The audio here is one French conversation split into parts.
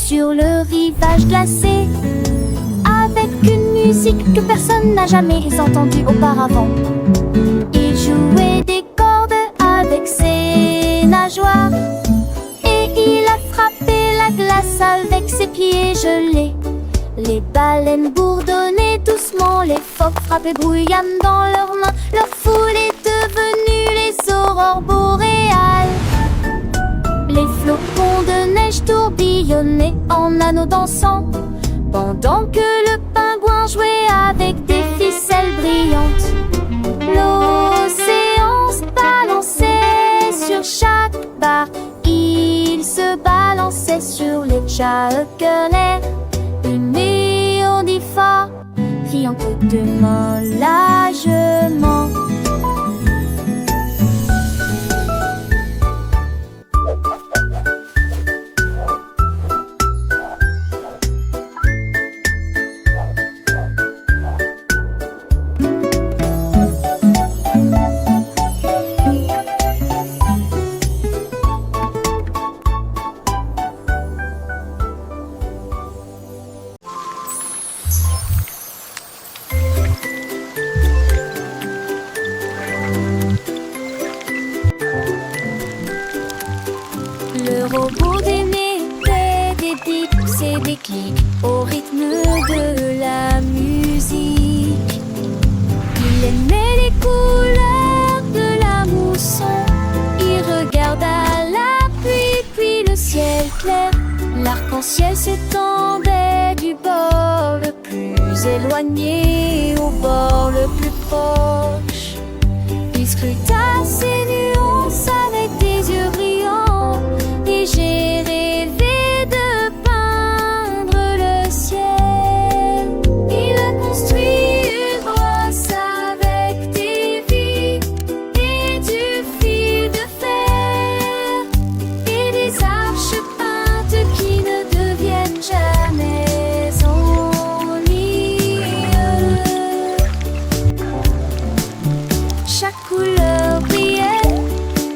sur le rivage glacé, avec une musique que personne n'a jamais entendue auparavant. Il jouait des cordes avec ses nageoires, et il a frappé la glace avec ses pieds gelés. Les baleines bourdonnaient doucement, les phoques frappaient bruyamment dans leurs mains. Leur foule est devenue les aurores boréales. Les flocons de neige tourbillonnaient en anneaux dansants, pendant que le pingouin jouait avec des ficelles brillantes. L'océan se balançait sur chaque barre, il se balançait sur les chalets. Mais on dit fort, riant tout de lâchement. Le robot d'Aimé fait des bips et des clics au rythme de la musique. Il aimait les couleurs de la mousson. Il regarda la pluie puis le ciel clair. L'arc-en-ciel s'étendait du bord le plus éloigné au bord le plus proche. Il scruta ces nuances avec des yeux brillants. Et j'ai rêvé de peindre le ciel. Il a construit une brosse avec des vis et du fil de fer et des arches peintes qui ne deviennent jamais ennuyeuses. Chaque couleur brillait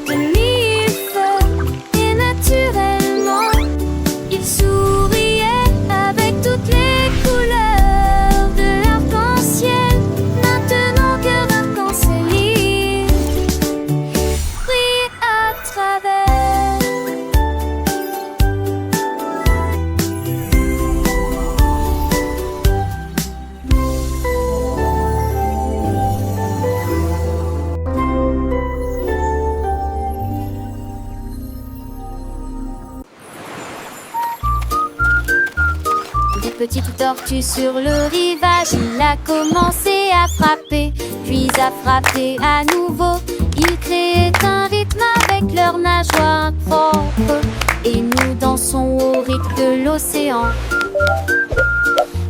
de mille feux et naturellement il souriait avec toutes les couleurs de l'arc-en-ciel. Maintenant que l'arc-en-ciel brille à travers. Des petites tortues sur le rivage, il a commencé à frapper, puis à frapper à nouveau. Ils créaient un rythme avec leurs nageoires propres, et nous dansons au rythme de l'océan.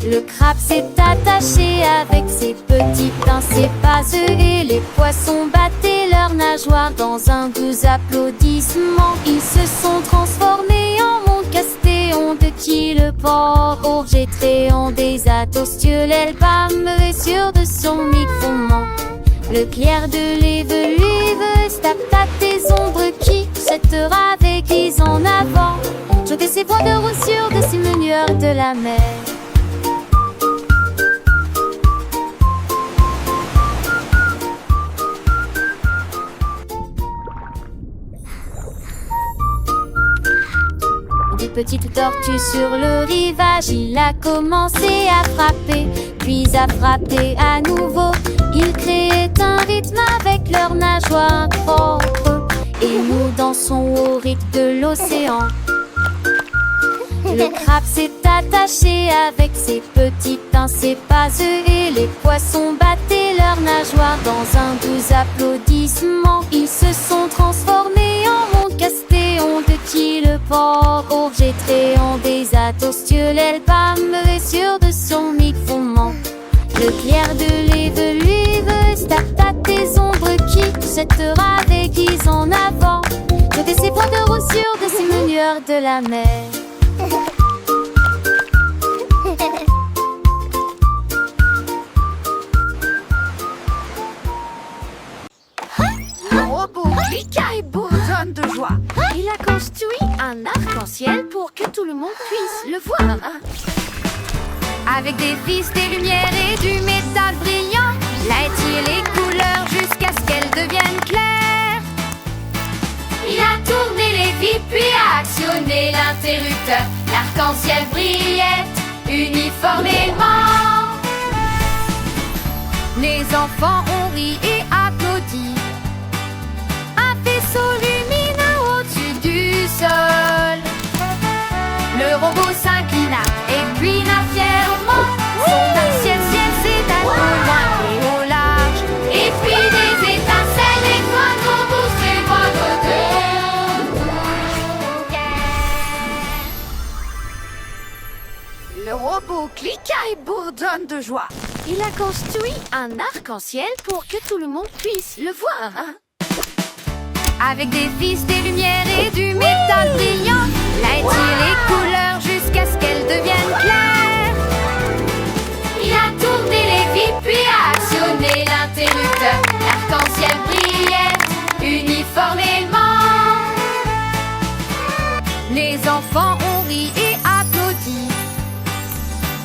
Le crabe s'est attaché avec ses petits pincers vaseux, et les poissons battaient leurs nageoires dans un doux applaudissement. Ils se sont transformés en monde castéon de qui le port jetréant des atostiolèles bâmerait sur de son micro-ment. Le clair de l'éveluve tape tes ombres qui se te ravéquisent en avant. Jeter ses points de roussure de ces menueurs de la mer. Des petites tortues sur le rivage, il a commencé à frapper, puis à frapper à nouveau. Ils créaient un rythme avec leurs nageoires propres, et nous dansons au rythme de l'océan. Le crabe s'est attaché avec ses petits pincers vaseux, et les poissons battaient leurs nageoires dans un doux applaudissement. Ils se sont transformés en monde castéon de qui le port jetréant des atostiolèles bâmerait sur de son micro-ment. Le clair de l'éveluve tape tes ombres qui se te ravéquisent en avant. Jeter ses points de roussure de ces menueurs de la mer. robot cliqua et bourdonne de joie. Il a construit un arc-en-ciel pour que tout le monde puisse le voir. Avec des vis, des lumières et du métal brillant, il a étiré les couleurs jusqu'à ce qu'elles deviennent claires. Il a tourné les vis puis a actionné l'interrupteur. L'arc-en-ciel brillait uniformément. Les enfants ont ri et applaudi. Un vaisseau lumineux au-dessus du sol. Le robot s'inclina et clina fièrement. Son arc-en-ciel s'étale au loin et au large. Et puis des étincelles, des points bousses et votre cœur. Le robot cliqua et bourdonne de joie. Il a construit un arc-en-ciel pour que tout le monde puisse le voir. Avec des vis, des lumières et du métal brillant, il a étiré les couleurs jusqu'à ce qu'elles deviennent claires. Il a tourné les vis puis a actionné l'interrupteur. L'arc-en-ciel brillait uniformément. Les enfants ont ri et applaudi.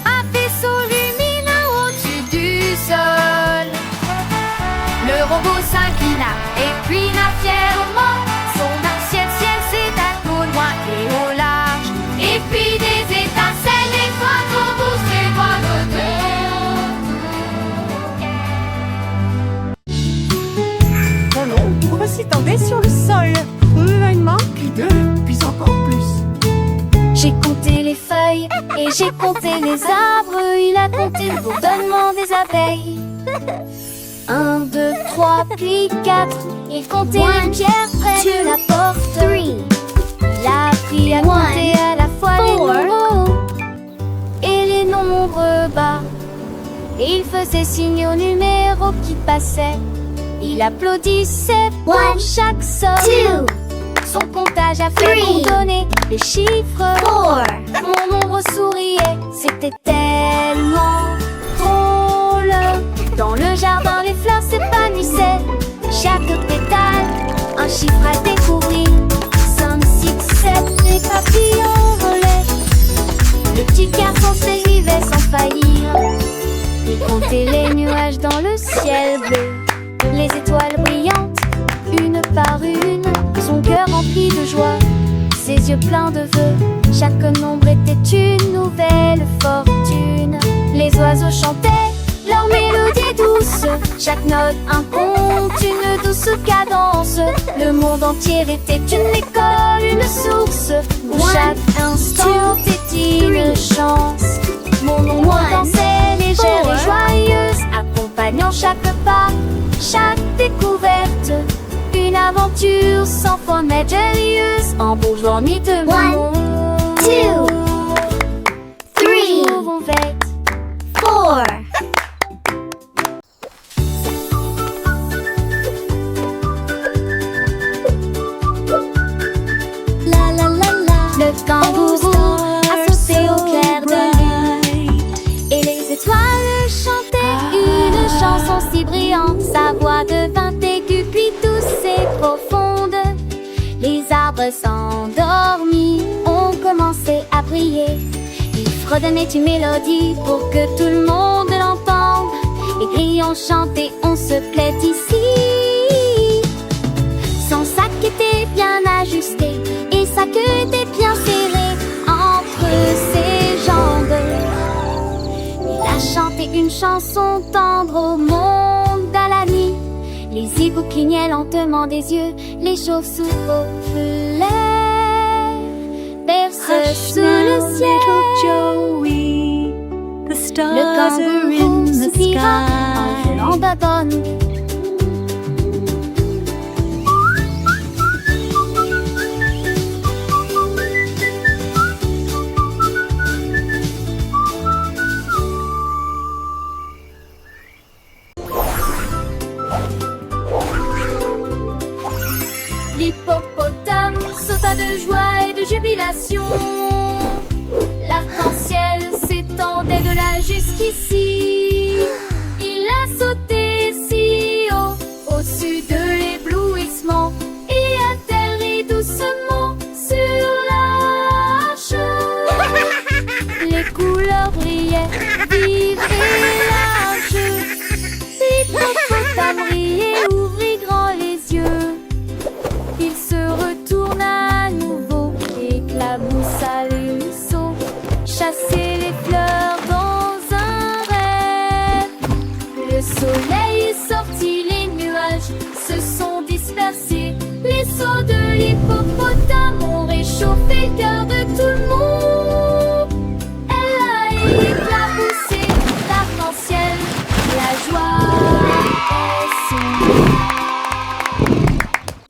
Un vaisseau lumineux au-dessus du sol. Le robot s'inclina et clina fièrement. Son arc-en-ciel s'étale au loin et au large. Et puis des étincelles, des points bousses et votre cœur. Mon ombre s'étendait sur le sol. Il manque deux, puis encore plus. J'ai compté les feuilles et j'ai compté les arbres. Il a compté le bourdonnement des abeilles. 1, 2, 3, puis 4. Il comptait les pierres près de la porte. Il a appris à compter à la fois les nombres hauts et les nombres bas. Et il faisait signe aux numéros qui passaient. Il applaudissait pour chaque somme. Son comptage a fait bourdonner les chiffres. Mon ombre souriait, c'était tellement drôle. Dans le jardin, les fleurs s'épanouissaient. Chaque pétale, un chiffre à découvrir. 5, 6, 7, les papillons volaient. Le petit garçon s'écrivait sans faillir. Il comptait les nuages dans le ciel bleu. Les étoiles brillantes, une par une. Son cœur rempli de joie, ses yeux pleins de vœux. Chaque nombre était une nouvelle fortune. Les oiseaux chantaient leur mélodie douce. Chaque note un conte, une douce cadence. Le monde entier était une école, une source où chaque instant était une chance. Mon ombre dansait légère et joyeuse, accompagnant chaque pas, chaque découverte. Une aventure sans fin mystérieuse, en bourgeois de mon 1, 2, 3, 4. La la la la. Le tambour a sauté au clair de lune et les étoiles chantaient une chanson si brillante. Sa voix devint aiguë puis douce et profonde. Les arbres s'endormis ont commencé à briller. Ils fredonnaient une mélodie pour que tout le monde l'entende. Et criant, chanter, on se plaît ici. Son sac était bien ajusté et sa queue était bien serrée entre ses jambes. Il a chanté une chanson tendre au monde à la nuit. Les hiboux clignaient lentement des yeux, les chauves-souris bercent sous le ciel. Joey, the stars Le are in kangourou the soupira en sky. volant babonne. L'hippopotame sauta de joie et de jubilation. L'arc-en-ciel s'étendait de là jusqu'ici. Il a sauté si haut, au-dessus de l'éblouissement. traverser les sauts de l'hippopotame.